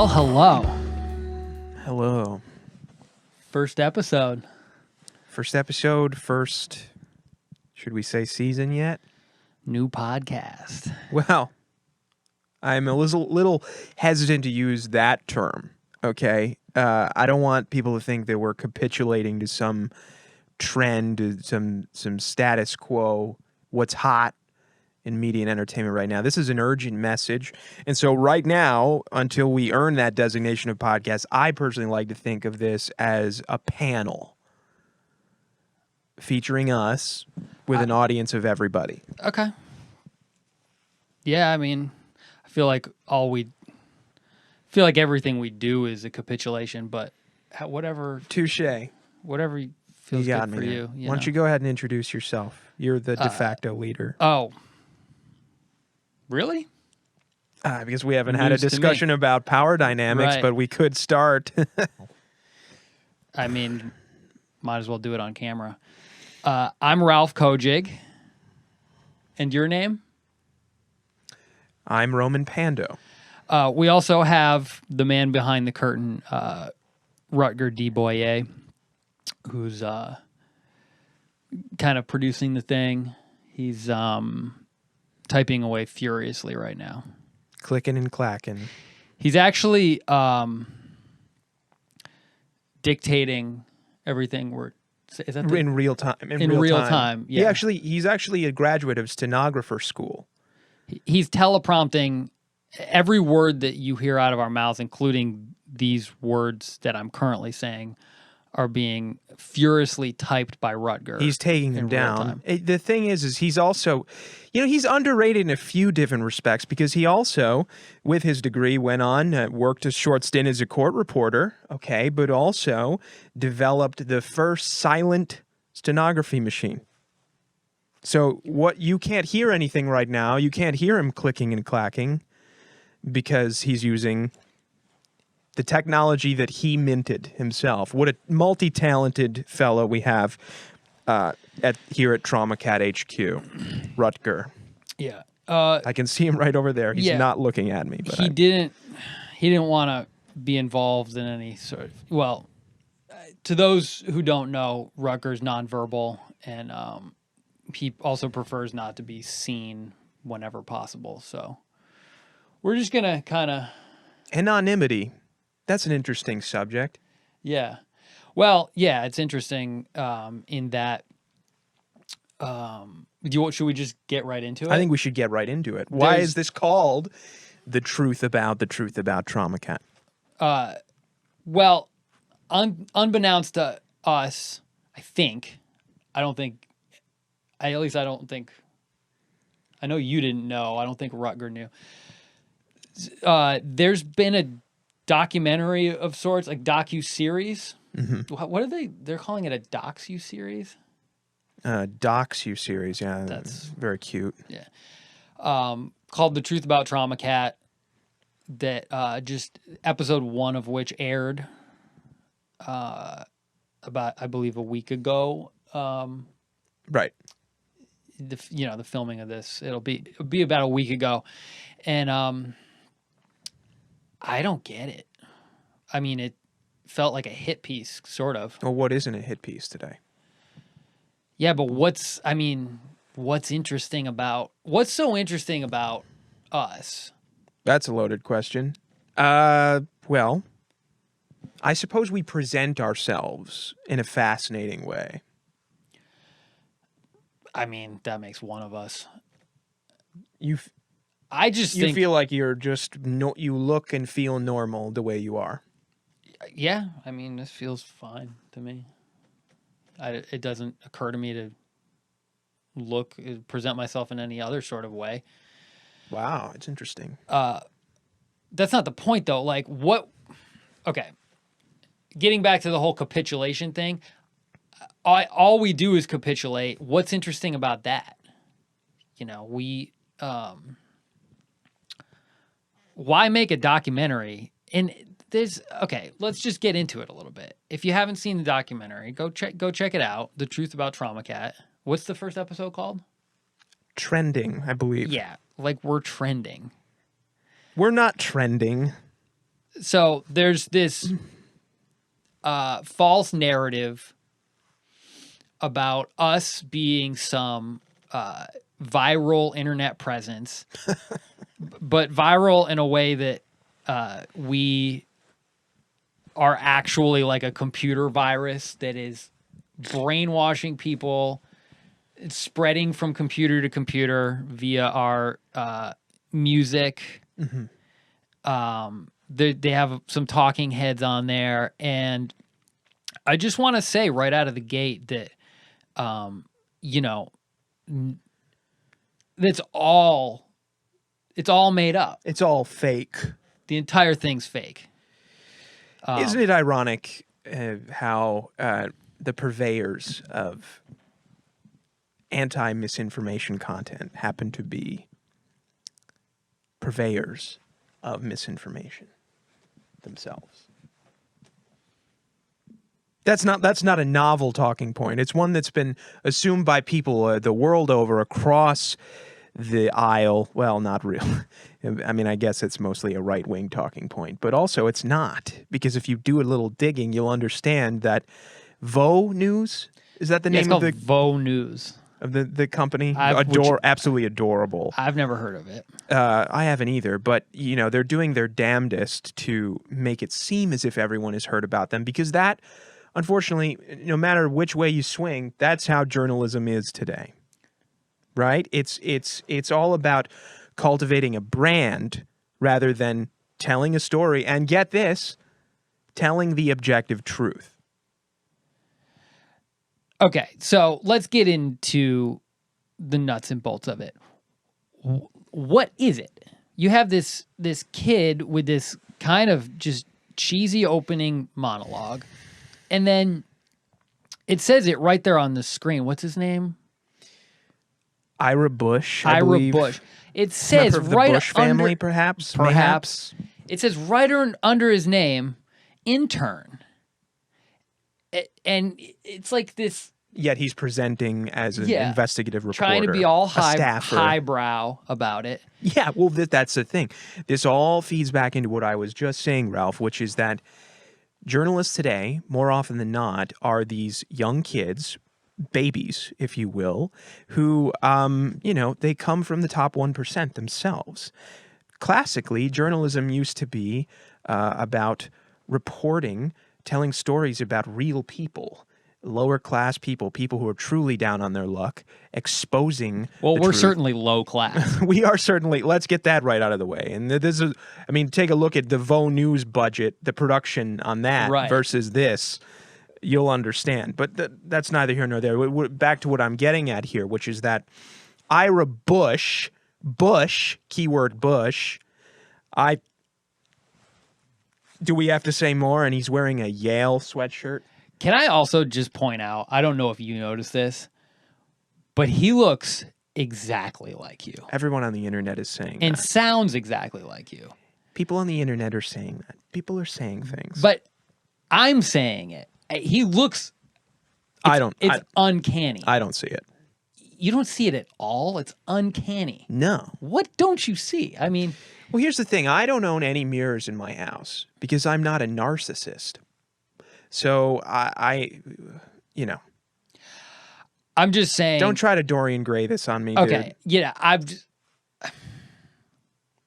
Well, hello. Hello. First episode. Should we say season yet? New podcast. Well, I'm a little hesitant to use that term, okay? I don't want people to think that we're capitulating to some trend, to some status quo, what's hot in media and entertainment right now. This is an urgent message. And so right now, until we earn that designation of podcast, I personally like to think of this as a panel featuring us with an audience of everybody. Okay. Yeah, I mean, I feel like everything we do is a capitulation, but whatever Touché. feels You got good me for there. you. Why don't you go ahead and introduce yourself? You're the de facto leader. Oh. Really? Because we haven't had a News to me. discussion about power dynamics, Right. but we could start. I mean, might as well do it on camera. I'm Ralph Kojig. And your name? I'm Roman Pando. We also have the man behind the curtain, Rutger D. Boyer, who's kind of producing the thing. He's typing away furiously right now. Clicking and clacking. He's actually dictating everything is that In real time. In real time, yeah. He's actually a graduate of stenographer school. He's teleprompting every word that you hear out of our mouths, including these words that I'm currently saying, are being furiously typed by Rutger. He's taking them down. The thing is he's also, he's underrated in a few different respects because he also, with his degree, went on, worked a short stint as a court reporter, okay, but also developed the first silent stenography machine. So you can't hear anything right now. You can't hear him clicking and clacking because he's using the technology that he minted himself. What a multi-talented fellow we have here at Trauma Cat HQ, Rutger. Yeah. I can see him right over there. He's not looking at me. But he didn't want to be involved in any sort of, well, to those who don't know, Rutger's nonverbal, and he also prefers not to be seen whenever possible. So we're just going to kind of... Anonymity. That's an interesting subject. Yeah. Well, yeah, it's interesting in that... should we just get right into it? I think we should get right into it. Why is this called The Truth About Trauma Cat? Well, unbeknownst to us, I don't think... I know you didn't know. I don't think Rutger knew. There's been a documentary of sorts, like docu-series. Mm-hmm. What are they? They're calling it a dox-u-series? Dox-u-series, yeah. That's very cute. Yeah. Called The Truth About Trauma Cat, that just episode 1 of which aired about, I believe, a week ago. Right. The filming of this, it'll be about a week ago, and I don't get it. I mean, it felt like a hit piece, sort of. Well, what isn't a hit piece today? Yeah, but what's so interesting about us? That's a loaded question. Well, I suppose we present ourselves in a fascinating way. I mean, that makes one of us. You feel like you're just you look and feel normal the way you are. Yeah, I mean, this feels fine to me. It doesn't occur to me to present myself in any other sort of way. Wow, it's interesting. That's not the point, though. Like, what? Okay, getting back to the whole capitulation thing. All we do is capitulate. What's interesting about that? Why make a documentary? And let's just get into it a little bit. If you haven't seen the documentary, go check it out. The Truth About Trauma Cat. What's the first episode called? Trending, I believe. Yeah, like we're trending. We're not trending. So there's this false narrative about us being some viral internet presence, but viral in a way that we are actually like a computer virus that is brainwashing people. It's spreading from computer to computer via our music. They have some talking heads on there, and I just want to say right out of the gate that, it's all made up. It's all fake. The entire thing's fake. Isn't it ironic how the purveyors of anti-misinformation content happen to be purveyors of misinformation themselves? That's not a novel talking point. It's one that's been assumed by people the world over across the aisle. Well, not real. I mean, I guess it's mostly a right-wing talking point, but also it's not, because if you do a little digging, you'll understand that Vaux News, is that the name of the Vaux News of the company? Absolutely adorable. I've never heard of it. I haven't either, but they're doing their damnedest to make it seem as if everyone has heard about them, because that, unfortunately, no matter which way you swing, that's how journalism is today. Right? It's all about cultivating a brand rather than telling a story, and get this, telling the objective truth. Okay, so let's get into the nuts and bolts of it. What is it? You have this kid with this kind of just cheesy opening monologue, and then it says it right there on the screen. What's his name? Ira Bush, I Ira believe. Bush. It says of the right Bush family, perhaps. It says right under his name, intern. And it's like this. Yet he's presenting as an investigative reporter, trying to be all staffer. highbrow about it. Yeah, well, that's the thing. This all feeds back into what I was just saying, Ralph, which is that journalists today, more often than not, are these young kids, babies, if you will, who, they come from the top 1% themselves. Classically, journalism used to be about reporting, telling stories about real people, lower class people, people who are truly down on their luck, exposing. Well, we're truth. certainly low class. We are certainly. Let's get that right out of the way. And this is, take a look at the Vaux News budget, the production on that versus this. You'll understand. But that's neither here nor there. Back to what I'm getting at here, which is that Ira Bush, keyword Bush, do we have to say more? And he's wearing a Yale sweatshirt. Can I also just point out, I don't know if you noticed this, but he looks exactly like you. Everyone on the internet is saying and that. sounds exactly like you. People on the internet are saying that. People are saying things. But I'm saying it. He looks. It's uncanny. I don't see it. You don't see it at all? It's uncanny. No. What don't you see? I mean. Well, here's the thing. I don't own any mirrors in my house because I'm not a narcissist. So I'm just saying. Don't try to Dorian Gray this on me, okay. Dude. Yeah, I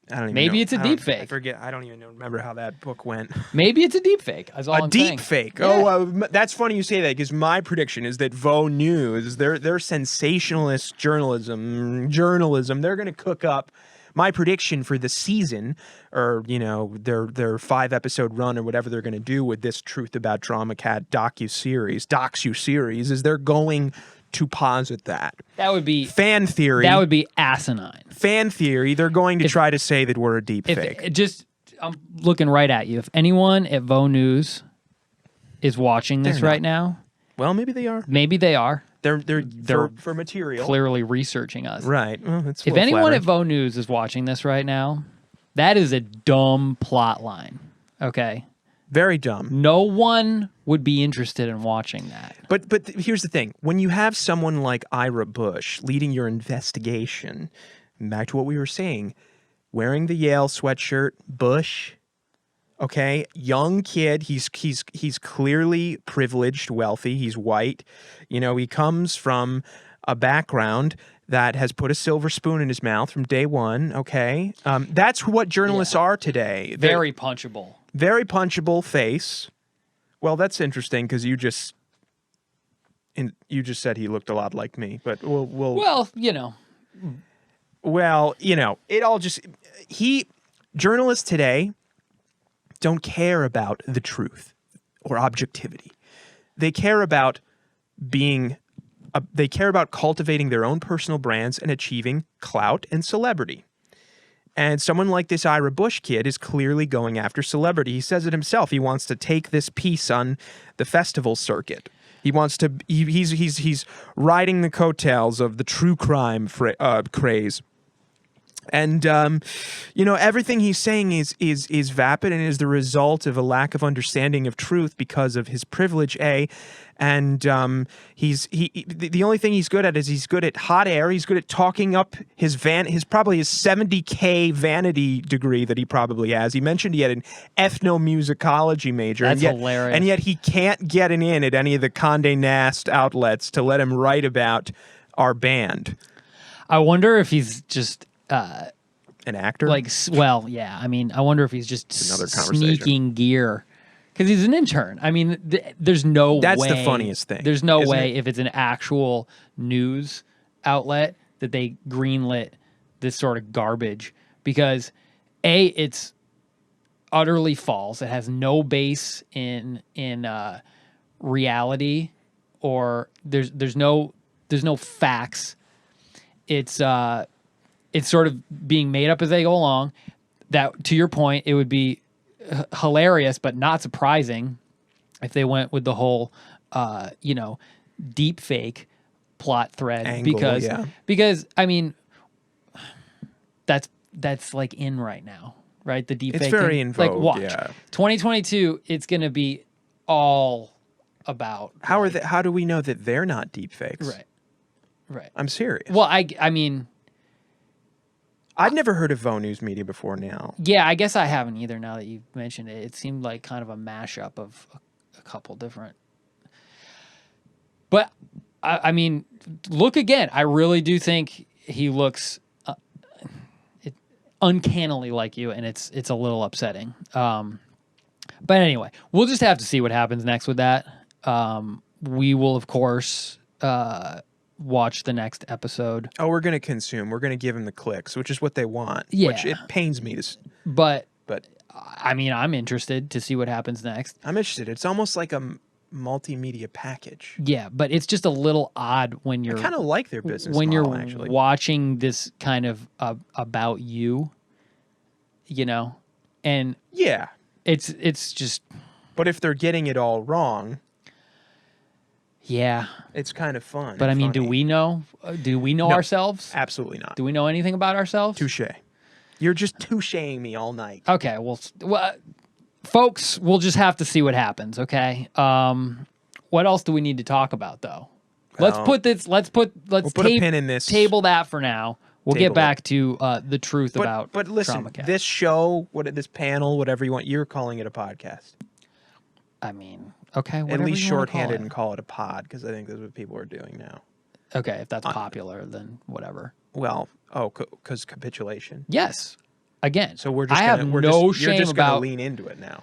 don't even maybe know. It's a deep fake. I forget. I don't even remember how that book went. Maybe it's a deep fake. A deep fake. Yeah. Oh, that's funny you say that, because my prediction is that Vaux News, their sensationalist journalism, they're going to cook up. My prediction for the season, or their 5-episode run, or whatever they're going to do with this Truth About Drama Cat dox-u-series, is they're going to posit that. That would be fan theory. That would be asinine. Fan theory. They're going to try to say that we're a deep fake. I'm looking right at you. If anyone at Vaux News is watching this right now, well, maybe they are. Maybe they are. They're for material. Clearly researching us. Right. Well, that's if anyone at Vaux News is watching this right now, that is a dumb plot line. Okay. Very dumb. No one would be interested in watching that. But here's the thing. When you have someone like Ira Bush leading your investigation, back to what we were saying, wearing the Yale sweatshirt, Bush, Okay, young kid. He's clearly privileged, wealthy. He's white. You know, he comes from a background that has put a silver spoon in his mouth from day one. Okay, that's what journalists are today. They're Very punchable. very punchable face. Well, that's interesting because you just said he looked a lot like me, but we'll Well, you know. well, you know, it all just journalists today don't care about the truth or objectivity. They care about they care about cultivating their own personal brands and achieving clout and celebrity. And someone like this Ira Bush kid is clearly going after celebrity. He says it himself. He wants to take this piece on the festival circuit. He wants to. He's riding the coattails of the true crime craze. And you know, everything he's saying is vapid and is the result of a lack of understanding of truth because of his privilege. And the only thing he's good at is he's good at hot air. He's good at talking up his probably his 70K vanity degree that he probably has. He mentioned he had an ethnomusicology major. That's hilarious. And yet he can't get an in at any of the Condé Nast outlets to let him write about our band. I wonder if he's just an actor. Like, well, yeah. I mean, I wonder if he's just another conversation. Sneaking gear because he's an intern. I mean, there's no way. That's the funniest thing. There's no way if it's an actual news outlet that they greenlit this sort of garbage because it's utterly false. It has no base in reality, or there's no facts. It's sort of being made up as they go along. That, to your point, it would be hilarious, but not surprising if they went with the whole, deep fake plot thread angle, because I mean, that's like in right now, right? The deep fake. It's very in vogue. Like, watch, yeah. 2022. It's going to be all about how do we know that they're not deep fakes? Right. I'm serious. Well, I mean, I've never heard of Vaux News Media before now. Yeah, I guess I haven't either now that you've mentioned it. It seemed like kind of a mashup of a couple different. But, I mean, look again. I really do think he looks uncannily like you, and it's a little upsetting. But anyway, we'll just have to see what happens next with that. We will, of course... watch the next episode. Oh, we're going to consume. We're going to give them the clicks, which is what they want. Yeah. Which it pains me to... But I mean, I'm interested to see what happens next. I'm interested. It's almost like a multimedia package. Yeah, but it's just a little odd when you're... I kind of like their business when model, you're actually. Watching this kind of about you, you know? And... Yeah. It's just... But if they're getting it all wrong... Yeah. It's kind of fun. But I mean, funny. do we know? Do we know ourselves? Absolutely not. Do we know anything about ourselves? Touche. You're just toucheing me all night. Okay, well, folks, we'll just have to see what happens, okay? What else do we need to talk about, though? Let's put a pin in this. Table that for now. We'll get back to the truth about But listen, TraumaCast. this show, this panel, whatever you want, you're calling it a podcast. I mean, okay, at least shorthanded and call it a pod, because I think that's what people are doing now. Okay, if that's popular, then whatever. Well, because capitulation. Yes. Again, so we're just I have no shame you're just about gonna lean into it now.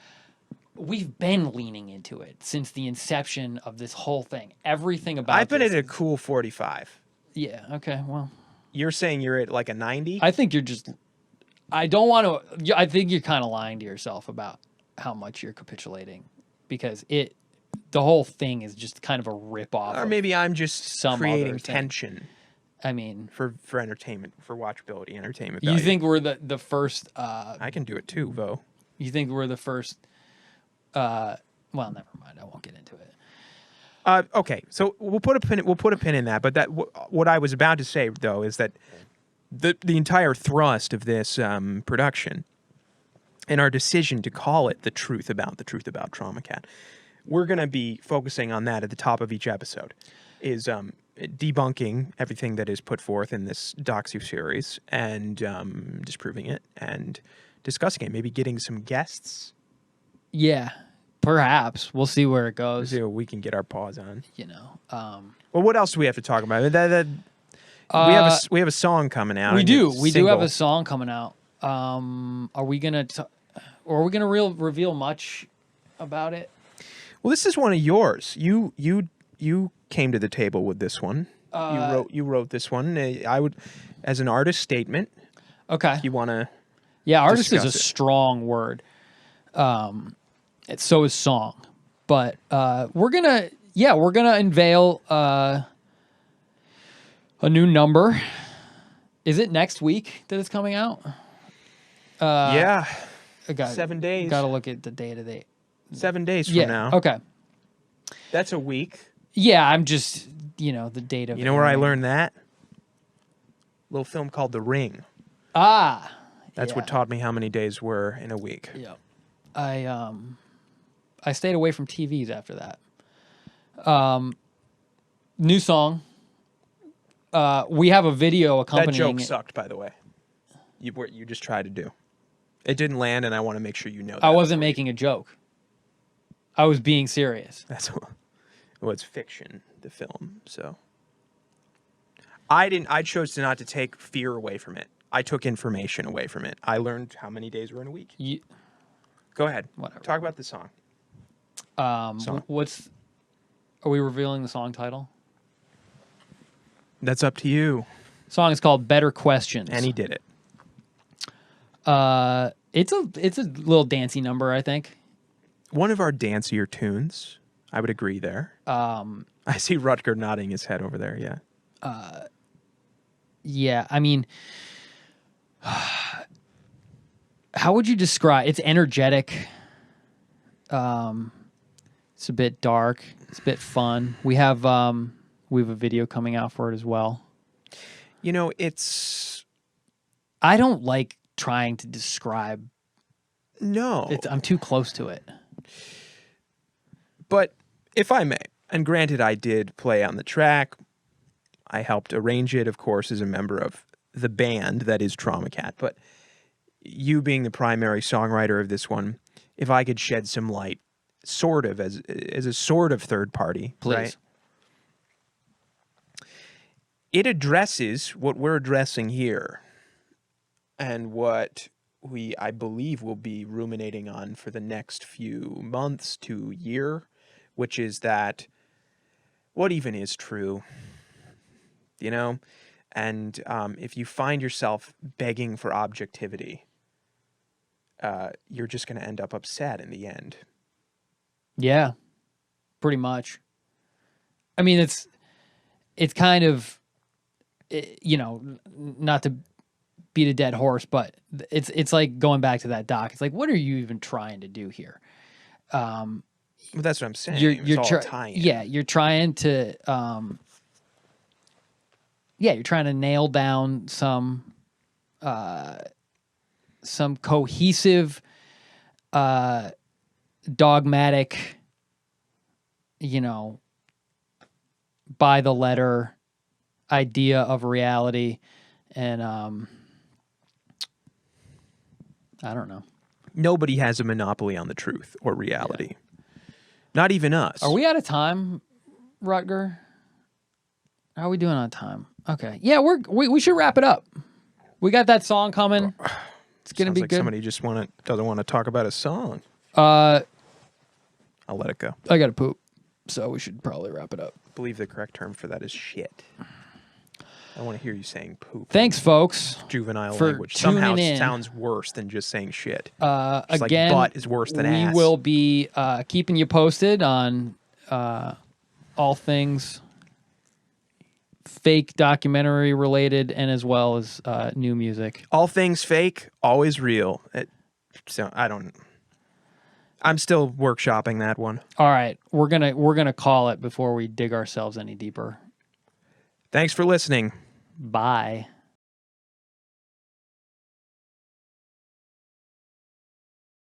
We've been leaning into it since the inception of this whole thing. Everything about I've been at a cool 45. Yeah. Okay. Well, you're saying you're at like a 90. I think you're just. I don't want to. I think you're kind of lying to yourself about how much you're capitulating, because the whole thing is just kind of a ripoff. Or maybe I'm just creating tension. I mean, for entertainment, for watchability, entertainment. You think we're the first? I can do it too, Vaux. You think we're the first? Well, never mind. I won't get into it. Okay, so we'll put a pin in that. But what I was about to say though is that the entire thrust of this production and our decision to call it the truth about TraumaCast, we're going to be focusing on that at the top of each episode. Is debunking everything that is put forth in this dox-u-series and disproving it and discussing it. Maybe getting some guests Yeah, perhaps we'll see where it Let's goes. see what we can get our paws on. You know, Well, what else do we have to talk about? We have a song coming out. we do have single. a song coming out. Are we gonna reveal much about it? Well, this is one of yours. You came to the table with this one. You wrote this one. I would, as an artist statement. Okay. If you want to. Yeah, artist is a discuss it. strong word. So is song, but we're gonna unveil a new number. Is it next week that it's coming out? Yeah. 7 days. Got to look at the date of the. 7 days from now. Okay. That's a week. Yeah, I'm just the date of. You know where I learned that? Little film called The Ring. Ah. That's what taught me how many days were in a week. Yeah. I stayed away from TVs after that. New song. We have a video accompanying That joke it. sucked, by the way. You just tried to do. It didn't land, and I want to make sure you know that. I wasn't making a joke. I was being serious. Well, it's fiction, the film, so. I chose to not to take fear away from it. I took information away from it. I learned how many days were in a week. Go ahead. Whatever. Talk about the song. Are we revealing the song title? That's up to you. Song is called Better Questions. And he did it. It's a little dancey number, I think. One of our dancier tunes. I would agree there. I see Rutger nodding his head over there, yeah. Yeah, I mean, how would you describe? It's energetic. It's a bit dark. It's a bit fun. We have a video coming out for it as well. I don't like trying to describe. No. I'm too close to it. But if I may, and granted I did play on the track, I helped arrange it, of course, as a member of the band that is Trauma Cat. But you being the primary songwriter of this one, if I could shed some light, sort of, as a sort of third party. Please. Right? It addresses what we're addressing here and what I believe, will be ruminating on for the next few months to year, which is that what even is true, And if you find yourself begging for objectivity, you're just going to end up upset in the end. Yeah, pretty much. I mean, it's kind of, not to beat a dead horse, but it's like going back to that doc. It's like, what are you even trying to do here? Well, that's what I'm saying. You're trying to, you're trying to nail down some cohesive, dogmatic, by the letter idea of reality. And I don't know. Nobody has a monopoly on the truth or reality. Yeah. Not even us. Are we out of time, Rutger? How are we doing on time? Okay. Yeah, we should wrap it up. We got that song coming. It's gonna be like good. Somebody just doesn't want to talk about a song. I'll let it go. I gotta poop, so we should probably wrap it up. I believe the correct term for that is shit. I want to hear you saying poop. Thanks, folks. Juvenile for language somehow in. sounds worse than just saying shit. Again, like butt is worse than ass. We will be keeping you posted on all things fake documentary related, and as well as new music. All things fake, always real. I'm still workshopping that one. All right, we're gonna call it before we dig ourselves any deeper. Thanks for listening. Bye.